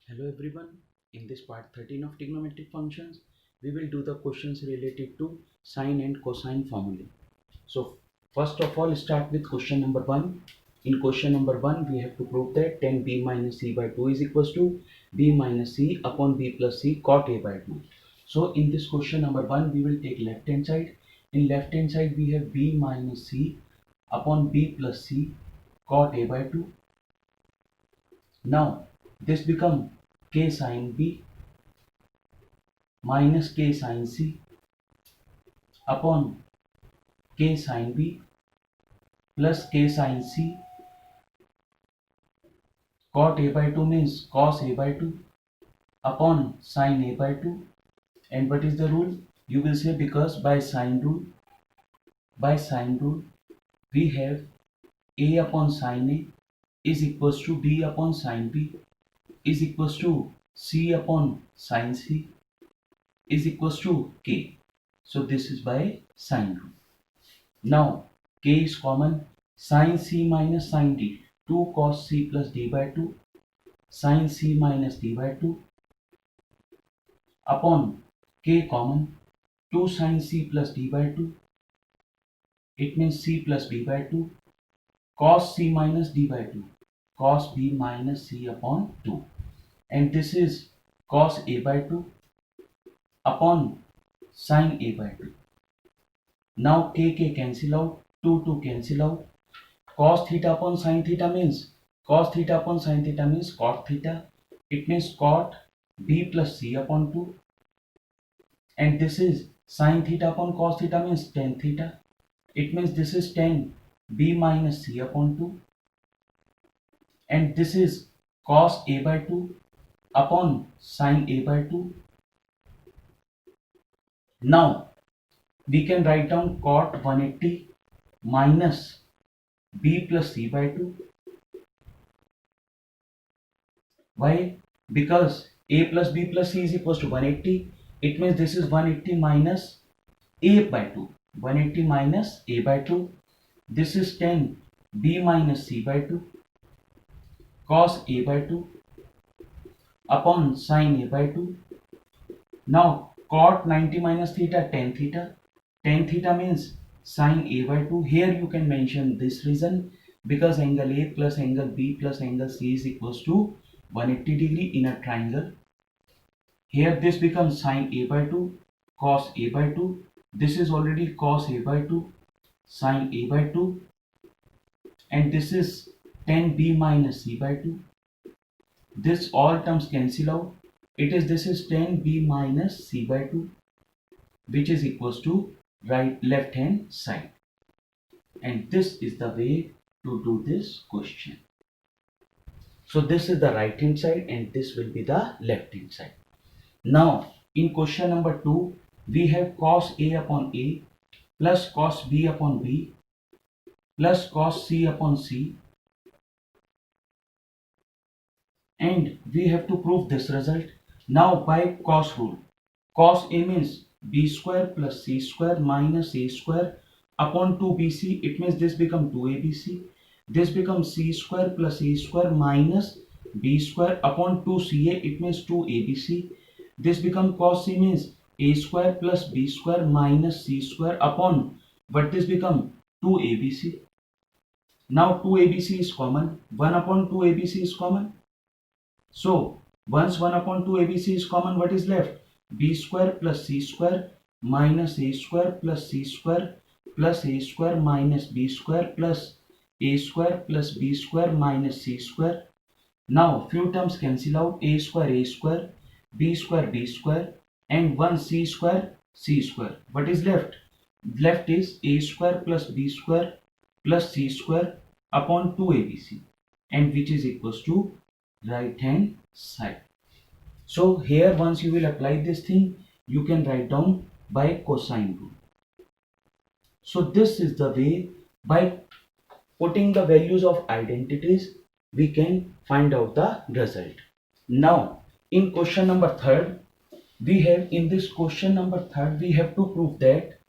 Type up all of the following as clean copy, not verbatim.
Hello everyone. In this part 13 of trigonometric functions, we will do the questions related to sine and cosine formulae. So first of all, start with question number 1. In question number 1, we have to prove that tan b minus c by 2 is equals to b minus c upon b plus c cot a by 2. So in this question number 1, we will take left hand side. In left hand side, we have b minus c upon b plus c cot a by 2. Now this become k sin b minus k sin c upon k sin b plus k sin c cot a by 2 means cos a by 2 upon sin a by 2. And what is the rule? You will say because by sine rule we have a upon sin a is equals to b upon sin b is equals to c upon sin c is equals to k. So this is by sine rule. Now k is common. Sin c minus sin d, 2 cos c plus d by 2 sin c minus d by 2 upon k common, 2 sin c plus d by 2, it means c plus b by 2 cos c minus d by 2 cos b minus c upon 2, and this is cos a by 2 upon sin a by 2. Now k cancel out, 2 cancel out. Cos theta upon sin theta means cos theta upon sin theta means cot theta. It means cot b plus c upon 2, and this is sin theta upon cos theta means tan theta. It means this is tan b minus c upon 2, and this is cos a by 2 upon sin a by 2. Now we can write down cot 180 minus b plus c by 2. Why? Because a plus b plus c is equals to 180. It means this is 180 minus a by 2. 180 minus a by 2. This is tan b minus c by 2 cos a by 2 upon sin a by 2. Now cot 90 minus theta, tan theta. Tan theta means sin a by 2. Here you can mention this reason because angle a plus angle b plus angle c is equals to 180 degree in a triangle. Here this becomes sin a by 2 cos a by 2. This is already cos a by 2 sin a by 2, and this is tan b minus c by 2. This all terms cancel out. This is tan b minus c by 2, which is equals to left hand side. And this is the way to do this question. So this is the right hand side and this will be the left hand side. Now in question number 2, we have cos a upon a plus cos b upon b plus cos c upon c, and we have to prove this result. Now by cos rule, cos a means b square plus c square minus a square upon 2bc. It means this become 2abc. This becomes c square plus a square minus b square upon 2ca. It means 2abc. This become cos c means a square plus b square minus c square upon what this become 2abc. Now 2abc is common. 1 upon 2abc is common. So once 1 upon 2abc is common, what is left? B square plus c square minus a square plus c square plus a square minus b square plus a square plus b square minus c square. Now few terms cancel out, a square, b square, and 1 c square. What is left? Left is a square plus b square plus c square upon 2abc, and which is equals to right hand side. So here once you will apply this thing, you can write down by cosine rule. So this is the way, by putting the values of identities, we can find out the result. Now in question number 3, we have to prove that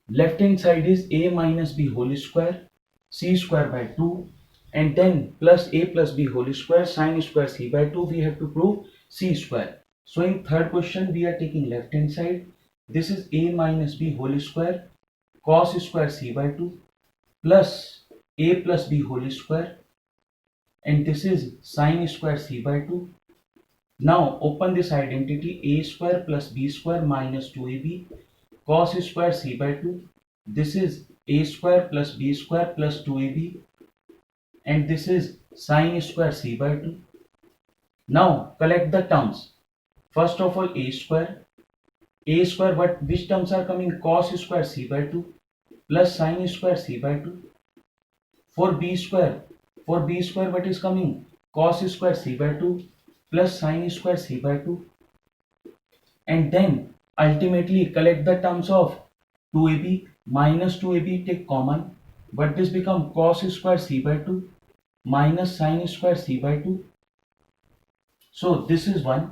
left hand side is a minus b whole square, c square by 2, and then plus a plus b whole square sine square c by 2, we have to prove c square. So in third question we are taking left hand side. This is a minus b whole square cos square c by 2 plus a plus b whole square, and this is sine square c by 2. Now open this identity, a square plus b square minus 2ab cos square c by 2. This is a square plus b square plus 2ab, and this is sine square c by 2. Now collect the terms. First of all, a square, but which terms are coming? Cos square c by 2 plus sine square c by 2. For b square, what is coming? Cos square c by 2 plus sine square c by 2. And then ultimately collect the terms of 2ab minus 2ab, take common, but this become cos square c by 2 minus sine square c by 2. So this is 1.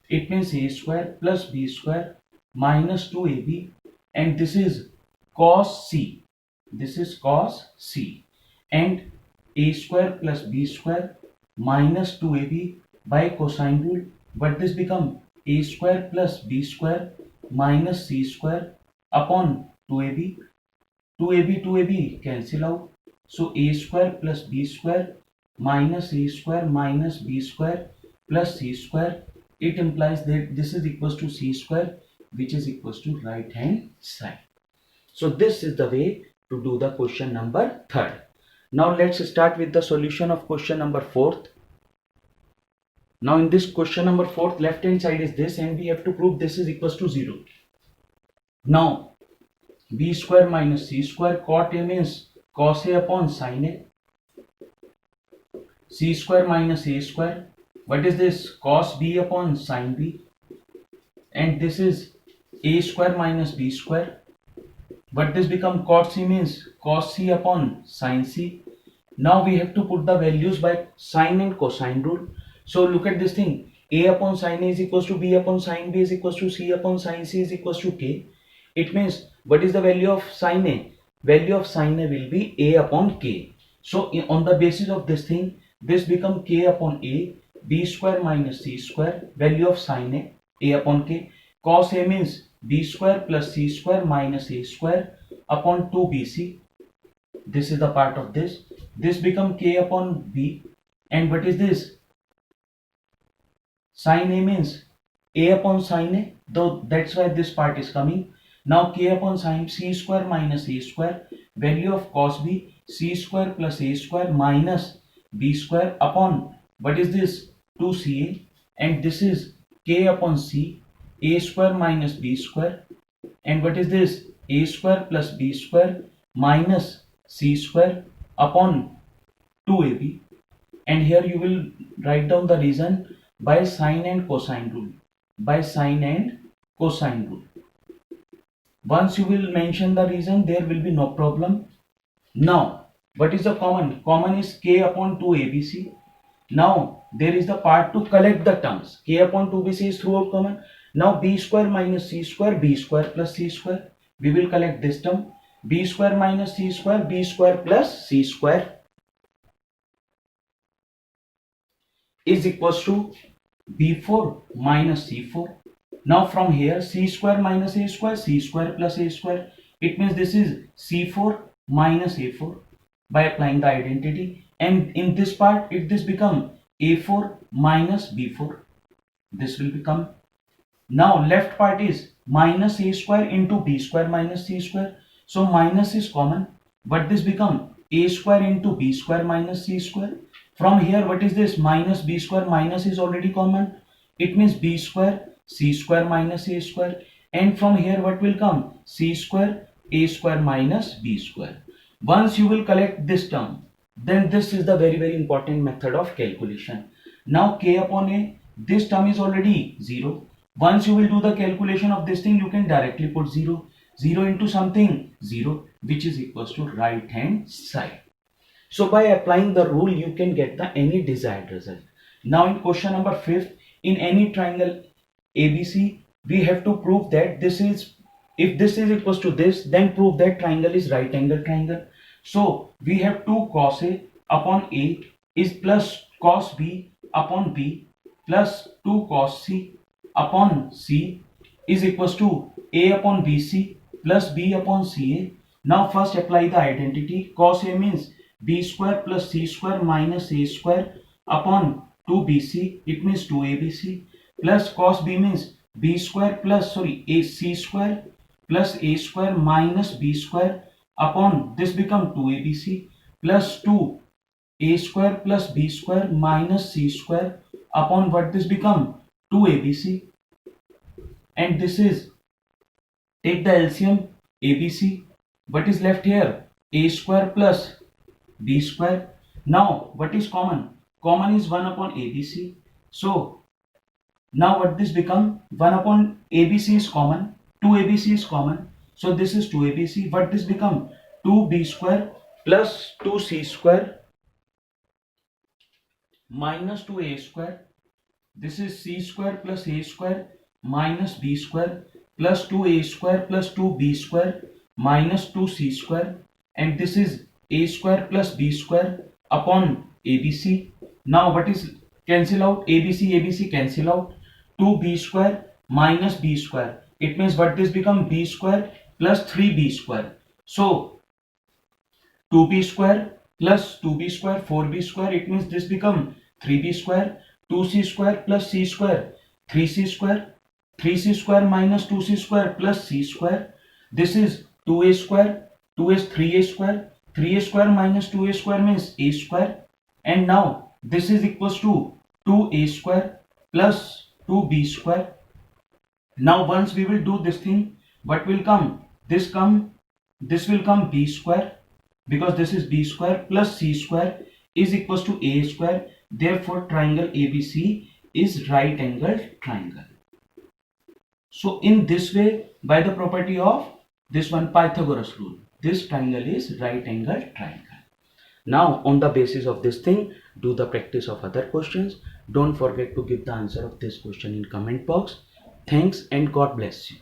It means a square plus b square minus 2ab, and this is cos c. This is cos c, and a square plus b square minus 2ab by cosine rule, but this become a square plus b square minus c square upon 2ab. 2ab cancel out. So a square plus b square minus a square minus b square plus c square. It implies that this is equals to c square, which is equals to right hand side. So this is the way to do the question number 3rd. Now let's start with the solution of question number 4th. Now in this question number 4th, left hand side is this, and we have to prove this is equals to 0. Now b square minus c square, cot a means cos a upon sin a, c square minus a square, what is this? Cos b upon sin b, and this is a square minus b square, but this become cot c means cos c upon sin c. Now we have to put the values by sine and cosine rule. So look at this thing, a upon sin a is equals to b upon sin b is equals to c upon sin c is equals to k. It means what is the value of sin a? Value of sin a will be a upon k. So on the basis of this thing, this become k upon a, b square minus c square, value of sin a upon k. Cos a means b square plus c square minus a square upon 2bc. This is the part of this. This become k upon b, and what is this? Sin a means a upon sin a, though that's why this part is coming. Now k upon sin c square minus a square, value of cos b, c square plus a square minus b square upon what is this? 2ca, and this is k upon c, a square minus b square, and what is this? A square plus b square minus c square upon 2ab, and here you will write down the reason by sine and cosine rule. By sine and cosine rule. Once you will mention the reason, there will be no problem. Now, what is the common? Common is k upon 2abc. Now, there is the part to collect the terms. K upon 2bc is throughout common. Now, b square minus c square, b square plus c square. We will collect this term. B square minus c square, b square plus c square is equals to b4 minus c4. Now from here, c square minus a square, c square plus a square. It means this is c4 minus a4 by applying the identity. And in this part, if this become a4 minus b4, this will become. Now left part is minus a square into b square minus c square. So minus is common, but this become a square into b square minus c square. From here, what is this? Minus b square, minus is already common. It means b square, c square minus a square. And from here, what will come? C square, a square minus b square. Once you will collect this term, then this is the very important method of calculation. Now k upon a, this term is already 0. Once you will do the calculation of this thing, you can directly put 0. 0 into something 0, which is equals to right hand side. So by applying the rule, you can get the any desired result. Now in question number 5th, in any triangle ABC, we have to prove that this is, if this is equals to this, then prove that triangle is right angle triangle. So we have 2 cos A upon A is plus cos B upon B plus 2 cos C upon C is equals to A upon BC plus B upon CA. Now first apply the identity. Cos A means B square plus C square minus A square upon 2BC. It means 2ABC plus cos B means B square plus AC square plus A square minus B square upon this become 2ABC plus 2A square plus B square minus C square upon what this become 2ABC, and this is take the LCM ABC. What is left here? A square plus B square. Now what is common? Common is 1 upon ABC. So now what this become? 1 upon ABC is common, 2ABC is common. So this is 2ABC. What this become? 2B square plus 2C square minus 2A square. This is C square plus A square minus B square plus 2A square plus 2B square minus 2C square, and this is A square plus B square upon ABC. Now what is cancel out? ABC cancel out. 2B square minus B square. It means what this become? B square plus 3B square. So 2B square plus 2B square 4B square. It means this become 3B square. 2C square plus C square 3C square. 3C square minus 2C square plus C square. This is 2A square. 2 is 3A square. 3A square minus 2A square means A square. And now this is equals to 2A square plus 2B square. Now once we will do this thing, what will come? This will come B square, because this is B square plus C square is equals to A square. Therefore triangle ABC is right angled triangle. So in this way, by the property of this one Pythagoras rule, this triangle is right angled triangle. Now on the basis of this thing, do the practice of other questions. Don't forget to give the answer of this question in comment box. Thanks and God bless you.